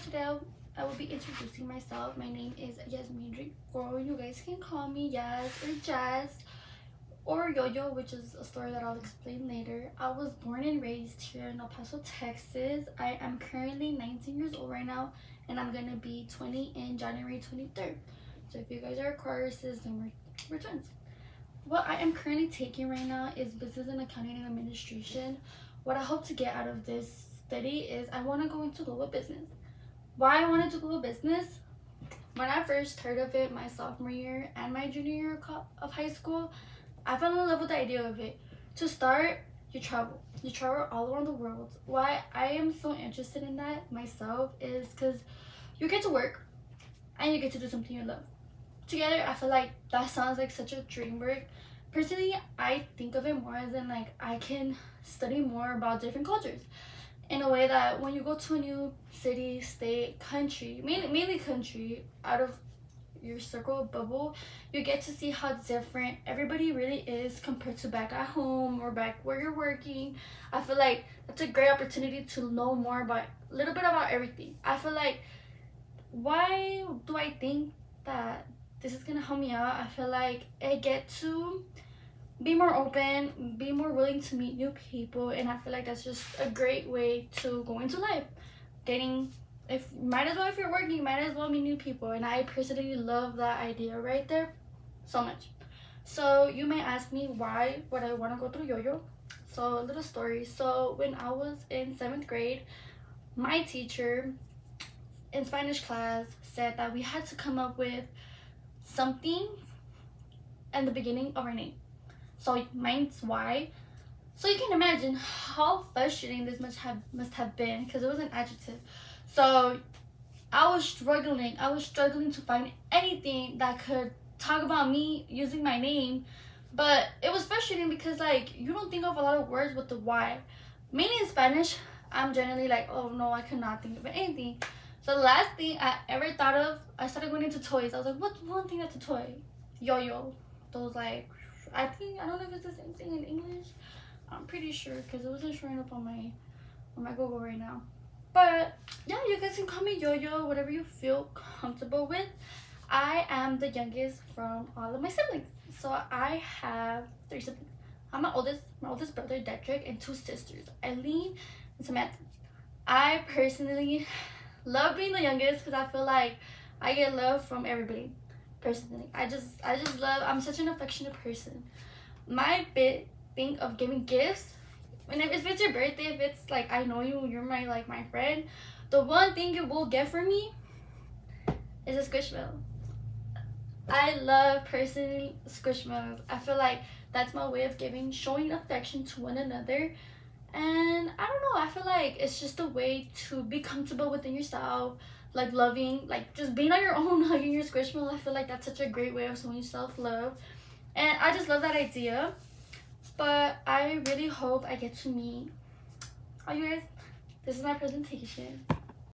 Today I will be introducing myself. My name is Yasmin Rigor. You guys can call me Yas or Jazz or Yo-Yo, which is a story that I'll explain later. I was born and raised here in El Paso, Texas. I am currently 19 years old right now, and I'm gonna be 20 in January 23rd. So if you guys are Aquariuses, then we're twins. What I am currently taking right now is Business and Accounting and Administration. What I hope to get out of this study is I want to go into global business. Why I wanted to global business? When I first heard of it my sophomore year and my junior year of high school, I fell in love with the idea of it. To start, you travel. You travel all around the world. Why I am so interested in that myself is because you get to work and you get to do something you love. Together, I feel like that sounds like such a dream work. Personally, I think of it more as in like I can study more about different cultures in a way that when you go to a new city, state, country, mainly country, out of your circle bubble, you get to see how different everybody really is compared to back at home or back where you're working. I feel like that's a great opportunity to know more about a little bit about everything. I feel like, why do I think that this is gonna help me out? I feel like I get to be more open, be more willing to meet new people, and I feel like that's just a great way to go into life. Getting, if might as well, if you're working, you might as well meet new people, and I personally love that idea right there so much. So you may ask me why would I want to go through Yo-Yo. So a little story. So when I was in 7th grade, my teacher in Spanish class said that we had to come up with something and the beginning of our name. So mine's Y. So you can imagine how frustrating this must have been, because it was an adjective. So I was struggling to find anything that could talk about me using my name. But it was frustrating because like you don't think of a lot of words with the Y. Mainly in Spanish, I'm generally like, oh no, I could not think of anything. So the last thing I ever thought of, I started going into toys. I was like, what's one thing that's a toy? Yo-yo. Those like, I don't know if it's the same thing in English. I'm pretty sure because it wasn't showing up on my Google right now. But yeah, you guys can call me Yo-Yo, whatever you feel comfortable with. I am the youngest from all of my siblings. So I have 3 siblings. I'm my oldest brother, Detrick, and 2 sisters, Eileen and Samantha. I personally love being the youngest because I feel like I get love from everybody. Personally, I just love, I'm such an affectionate person. My big thing of giving gifts, and if it's your birthday, if it's like I know you're my friend, the one thing you will get from me is a Squishmallow. I love personally Squishmallows. I feel like that's my way of showing affection to one another. And I don't know, I feel like it's just a way to be comfortable within yourself, like loving, like just being on your own, hugging your Squishmallow. I feel like that's such a great way of showing self-love, and I just love that idea. But I really hope I get to meet all you guys. This is my presentation.